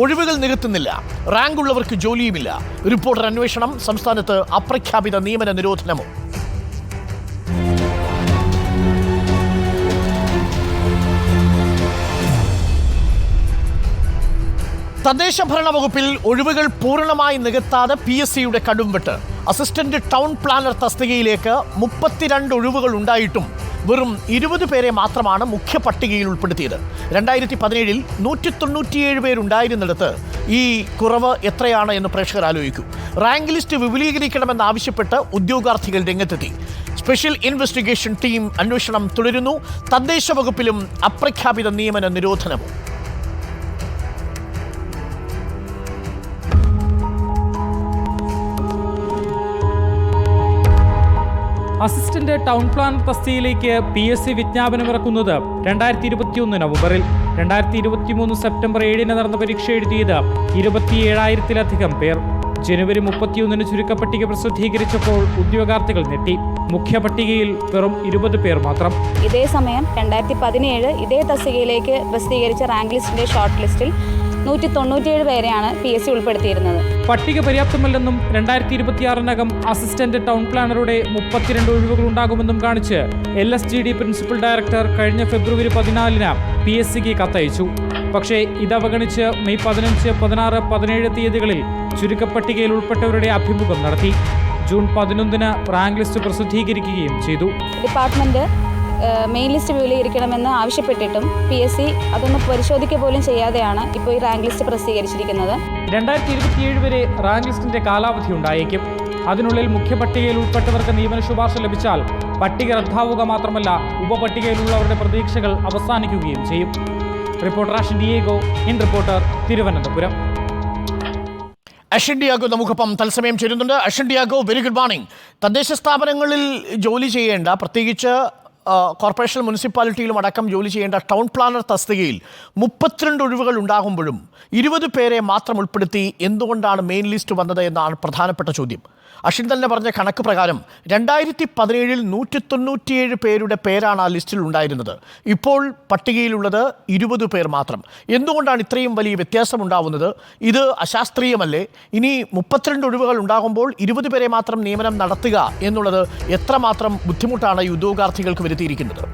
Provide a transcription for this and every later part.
ഒഴിവുകൾ നികത്തുന്നില്ല, റാങ്കുള്ളവർക്ക് ജോലിയുമില്ല. റിപ്പോർട്ടർ അന്വേഷണം. സംസ്ഥാനത്ത് അപ്രഖ്യാപിത നിയമന നിരോധനമോ? തദ്ദേശ ഭരണ വകുപ്പിൽ ഒഴിവുകൾ പൂർണ്ണമായി നികത്താതെ PSCയുടെ കടുംവെട്ട്. അസിസ്റ്റന്റ് ടൗൺ പ്ലാനർ തസ്തികയിലേക്ക് 32 ഒഴിവുകൾ ഉണ്ടായിട്ടും വെറും 20 പേരെ മാത്രമാണ് മുഖ്യ പട്ടികയിൽ ഉൾപ്പെടുത്തിയത്. 2017 197 പേരുണ്ടായിരുന്നിടത്ത് ഈ കുറവ് എത്രയാണ് എന്ന് പ്രേക്ഷകർ ആലോചിക്കൂ. റാങ്ക് ലിസ്റ്റ് വിപുലീകരിക്കണമെന്നാവശ്യപ്പെട്ട് ഉദ്യോഗാർത്ഥികൾ രംഗത്തെത്തി. സ്പെഷ്യൽ ഇൻവെസ്റ്റിഗേഷൻ ടീം അന്വേഷണം തുടരുന്നു. തദ്ദേശ വകുപ്പിലും അപ്രഖ്യാപിത നിയമന നിരോധനമോ? അസിസ്റ്റന്റ് ടൗൺ പ്ലാനർ തസ്തികയിലേക്ക് PSC വിജ്ഞാപനമിറക്കുന്നത് 2021 നവംബറിൽ. 2023 സെപ്റ്റംബർ 7 നടന്ന പരീക്ഷ എഴുതിയത് 27,000-ലധികം പേർ. ജനുവരി 31 ചുരുക്കപ്പട്ടിക പ്രസിദ്ധീകരിച്ചപ്പോൾ ഉദ്യോഗാർത്ഥികൾ ഞെട്ടി. മുഖ്യ പട്ടികയിൽ വെറും 20 പേർ മാത്രം. ഇതേ സമയം 2017 ഇതേ തസ്തികയിലേക്ക് പ്രസിദ്ധീകരിച്ച റാങ്ക് ലിസ്റ്റിന്റെ ഷോർട്ട് ലിസ്റ്റിൽ 197 പേരെയാണ് PSC ഉൾപ്പെടുത്തിയിരുന്നത്. പട്ടിക പര്യാപ്തമല്ലെന്നും 2026-നകം അസിസ്റ്റന്റ് ടൗൺ പ്ലാനറുടെ 32 ഒഴിവുകൾ ഉണ്ടാകുമെന്നും കാണിച്ച് LSGD പ്രിൻസിപ്പൽ ഡയറക്ടർ കഴിഞ്ഞ ഫെബ്രുവരി 14 PSCക്ക് കത്തയച്ചു. പക്ഷേ ഇതവഗണിച്ച് മെയ് 15, 16, 17 തീയതികളിൽ ചുരുക്കപ്പട്ടികയിൽ ഉൾപ്പെട്ടവരുടെ അഭിമുഖം നടത്തി. ജൂൺ 11 റാങ്ക് ലിസ്റ്റ് പ്രസിദ്ധീകരിക്കുകയും ചെയ്തു. ഡിപ്പാർട്ട്മെന്റ് മെയിൻ ലിസ്റ്റ് വിപുലീകരിക്കണമെന്ന് ആവശ്യപ്പെട്ടിട്ടും PSC അതൊന്ന് പരിശോധിക്കുക പോലും ചെയ്യാതെയാണ് ഇപ്പോൾ ഈ റാങ്ക് ലിസ്റ്റ് പ്രസിദ്ധീകരിച്ചിരിക്കുന്നത്. 2027 വരെ റാങ്ക് ലിസ്റ്റിന്റെ കാലാവധി ഉണ്ടായേക്കും. അതിനുള്ളിൽ മുഖ്യ പട്ടികയിൽ ഉൾപ്പെട്ടവർക്ക് നിയമന ശുപാർശ ലഭിച്ചാൽ പട്ടിക റദ്ദാവുക മാത്രമല്ല, ഉപപട്ടികയിലുള്ളവരുടെ പ്രതീക്ഷകൾ അവസാനിക്കുകയും ചെയ്യും. Reporter Ashin Diego, in Reporter, Thiruvananthapuram. Ashin Diego നമുക്കൊപ്പം തത്സമയം ചേരുന്നുണ്ട്. Ashin Diego, very good morning. തദ്ദേശ സ്ഥാപനങ്ങളിൽ ജോലി ചെയ്യേണ്ട, പ്രത്യേകിച്ച് കോർപ്പറേഷൻ മുനിസിപ്പാലിറ്റിയിലും അടക്കം ജോലി ചെയ്യേണ്ട ടൗൺ പ്ലാനർ തസ്തികയിൽ 32 ഒഴിവുകൾ ഉണ്ടാകുമ്പോഴും 20 പേരെ മാത്രം ഉൾപ്പെടുത്തി എന്തുകൊണ്ടാണ് മെയിൻ ലിസ്റ്റ് വന്നത് എന്നാണ് പ്രധാനപ്പെട്ട ചോദ്യം. അഷിൻ തന്നെ പറഞ്ഞ കണക്ക് പ്രകാരം 2017 197 പേരുടെ പേരാണ് ആ ലിസ്റ്റിൽ ഉണ്ടായിരുന്നത്. ഇപ്പോൾ പട്ടികയിലുള്ളത് 20 പേർ മാത്രം. എന്തുകൊണ്ടാണ് ഇത്രയും വലിയ വ്യത്യാസം ഉണ്ടാവുന്നത്? ഇത് അശാസ്ത്രീയമല്ലേ? ഇനി 32 ഒഴിവുകൾ ഉണ്ടാകുമ്പോൾ 20 പേരെ മാത്രം നിയമനം നടത്തുക എന്നുള്ളത് എത്രമാത്രം ബുദ്ധിമുട്ടാണ് ഈ ഉദ്യോഗാർത്ഥികൾക്ക് വരുത്തിയിരിക്കുന്നത്?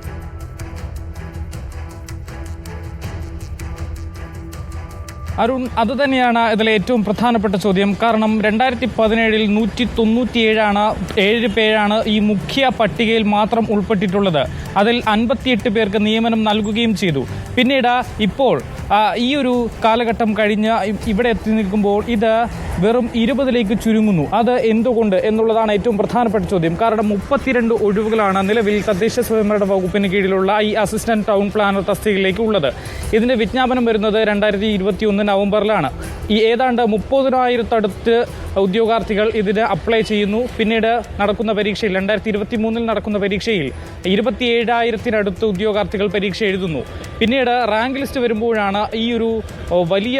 അരുൺ, അതുതന്നെയാണ് ഇതിലെ ഏറ്റവും പ്രധാനപ്പെട്ട ചോദ്യം. കാരണം 2017 197 പേരാണ് ഈ മുഖ്യ പട്ടികയിൽ മാത്രം ഉൾപ്പെട്ടിട്ടുള്ളത്. അതിൽ 58 പേർക്ക് നിയമനം നൽകുകയും ചെയ്തു. പിന്നീട് ഇപ്പോൾ ഈ ഒരു കാലഘട്ടം കഴിഞ്ഞ് ഇവിടെ എത്തി നിൽക്കുമ്പോൾ ഇത് വെറും 20ലേക്ക് ചുരുങ്ങുന്നു. അത് എന്തുകൊണ്ട് എന്നുള്ളതാണ് ഏറ്റവും പ്രധാനപ്പെട്ട ചോദ്യം. കാരണം 32 ഒഴിവുകളാണ് നിലവിൽ തദ്ദേശ സ്വയംഭരണ വകുപ്പിന് കീഴിലുള്ള ഈ അസിസ്റ്റന്റ് ടൗൺ പ്ലാനർ തസ്തികയിലേക്ക് ഉള്ളത്. ഇതിന്റെ വിജ്ഞാപനം വരുന്നത് 2021 നവംബറിലാണ്. ഈ ഏതാണ്ട് 30,000-അടുത്ത് ഉദ്യോഗാർത്ഥികൾ ഇതിന് അപ്ലൈ ചെയ്യുന്നു. പിന്നീട് നടക്കുന്ന പരീക്ഷയിൽ 2023 നടക്കുന്ന പരീക്ഷയിൽ 27,000-അടുത്ത് ഉദ്യോഗാർത്ഥികൾ പരീക്ഷ എഴുതുന്നു. പിന്നീട് റാങ്ക് ലിസ്റ്റ് വരുമ്പോഴാണ് ഈ ഒരു വലിയ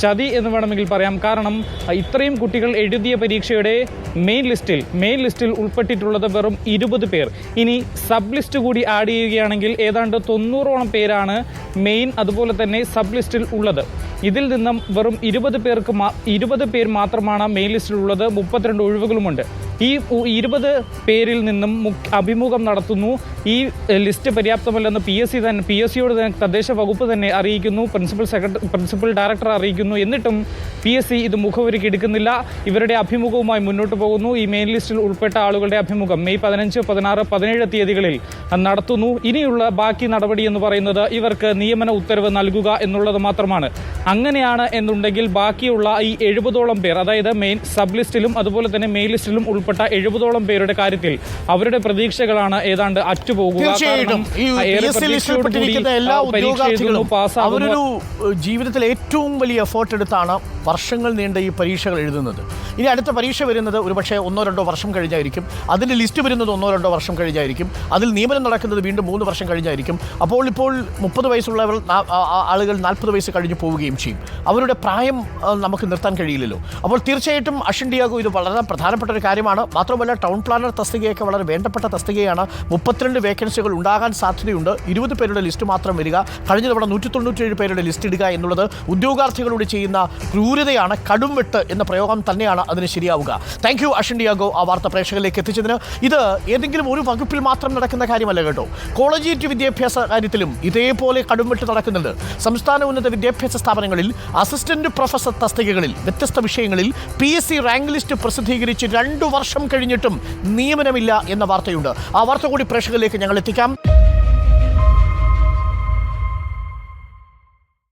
ചതി എന്ന് വേണമെങ്കിൽ പറയാം. കാരണം ഇത്രയും കുട്ടികൾ എഴുതിയ പരീക്ഷയുടെ മെയിൻ ലിസ്റ്റിൽ ഉൾപ്പെട്ടിട്ടുള്ളത് വെറും 20 പേർ. ഇനി സബ് ലിസ്റ്റ് കൂടി ആഡ് ചെയ്യുകയാണെങ്കിൽ ഏതാണ്ട് 90ഓളം പേരാണ് മെയിൻ അതുപോലെ തന്നെ സബ് ലിസ്റ്റിൽ ഉള്ളത്. ഇതിൽ നിന്നും വെറും 20 പേർ മാത്രമാണ് മെയിൻ ലിസ്റ്റിലുള്ളത്. 32 ഒഴിവുകളുമുണ്ട്. ഈ 20 പേരിൽ നിന്നും അഭിമുഖം നടത്തുന്നു. ഈ ലിസ്റ്റ് പര്യാപ്തമല്ലെന്ന് PSCയോട് തന്നെ തദ്ദേശ വകുപ്പ് തന്നെ അറിയിക്കുന്നു, പ്രിൻസിപ്പൽ ഡയറക്ടർ അറിയിക്കുന്നു. എന്നിട്ടും PSC ഇത് മുഖവരിക്ക് എടുക്കുന്നില്ല. ഇവരുടെ അഭിമുഖവുമായി മുന്നോട്ട് പോകുന്നു. ഈ മെയിൻ ലിസ്റ്റിൽ ഉൾപ്പെട്ട ആളുകളുടെ അഭിമുഖം മെയ് 15, 16, 17 തീയതികളിൽ നടത്തുന്നു. ഇനിയുള്ള ബാക്കി നടപടി എന്ന് പറയുന്നത് ഇവർക്ക് നിയമന ഉത്തരവ് നൽകുക എന്നുള്ളത് മാത്രമാണ്. അങ്ങനെയാണ് എന്നുണ്ടെങ്കിൽ ബാക്കിയുള്ള ഈ 70ഓളം പേർ, അതായത് മെയിൻ സബ് ലിസ്റ്റിലും അതുപോലെ തന്നെ മെയിൻ ലിസ്റ്റിലും ഉൾപ്പെട്ട 70ഓളം പേരുടെ കാര്യത്തിൽ അവരുടെ പ്രതീക്ഷകളാണ് ഏതാണ്ട് അറ്റുപോകുക. എല്ലാ ഉദ്യോഗാർത്ഥികളും അവരൊരു ജീവിതത്തിൽ ഏറ്റവും വലിയ എഫേർട്ട് എടുത്താണ് വർഷങ്ങൾ നീണ്ട ഈ പരീക്ഷകൾ എഴുതുന്നത്. ഇനി അടുത്ത പരീക്ഷ വരുന്നത് ഒരുപക്ഷെ 1-2 വർഷം കഴിഞ്ഞായിരിക്കും. അതിൻ്റെ ലിസ്റ്റ് വരുന്നത് 1-2 വർഷം കഴിഞ്ഞായിരിക്കും. അതിൽ നിയമനം നടക്കുന്നത് വീണ്ടും 3 വർഷം കഴിഞ്ഞായിരിക്കും. അപ്പോൾ ഇപ്പോൾ 30 വയസ്സുള്ളവർ ആളുകൾ 40 വയസ്സ് കഴിഞ്ഞ് പോവുകയും ചെയ്യും. അവരുടെ പ്രായം നമുക്ക് നിർത്താൻ കഴിയില്ലല്ലോ. അപ്പോൾ തീർച്ചയായിട്ടും അശ്വിൻ ഡിയാഗോ ഇത് വളരെ പ്രധാനപ്പെട്ട ഒരു കാര്യമാണ്. മാത്രമല്ല ടൗൺ പ്ലാനർ തസ്തികയൊക്കെ വളരെ വേണ്ടപ്പെട്ട തസ്തികയാണ്. 32 വേക്കൻസികൾ ഉണ്ടാകാൻ സാധ്യതയുണ്ട്. 20 പേരുടെ ലിസ്റ്റ് മാത്രം വരിക. കഴിഞ്ഞ തവണ 197 പേരുടെ ലിസ്റ്റ് ഇടുക എന്നുള്ളത് ഉദ്യോഗാർത്ഥികളോട് ചെയ്യുന്ന ക്രൂരതയാണ്. കടുംവെട്ട് എന്ന പ്രയോഗം തന്നെയാണ് അതിന് ശരിയാവുക. താങ്ക് യു അശ്വിൻ ഡിയാഗോ ആ വാർത്ത പ്രേക്ഷകരിലേക്ക് എത്തിച്ചതിന്. ഇത് ഏതെങ്കിലും ഒരു വകുപ്പിൽ മാത്രം നടക്കുന്ന കാര്യമല്ല കേട്ടോ. കോളേജിയറ്റ് വിദ്യാഭ്യാസ കാര്യത്തിലും ഇതേപോലെ കടുംവെട്ട് നടക്കുന്നുണ്ട്. സംസ്ഥാന ഉന്നത വിദ്യാഭ്യാസ സ്ഥാപനങ്ങളിൽ അസിസ്റ്റന്റ് പ്രൊഫസർ തസ്തികകളിൽ വ്യത്യസ്ത വിഷയങ്ങളിൽ PSC റാങ്ക് ലിസ്റ്റ് പ്രസിദ്ധീകരിച്ച് 2 വർഷം കഴിഞ്ഞിട്ടും നിയമനമില്ല എന്ന വാർത്തയുണ്ട്. ആ വാർത്ത കൂടി പ്രേക്ഷകരിലേക്ക് ഞങ്ങൾ എത്തിക്കാം.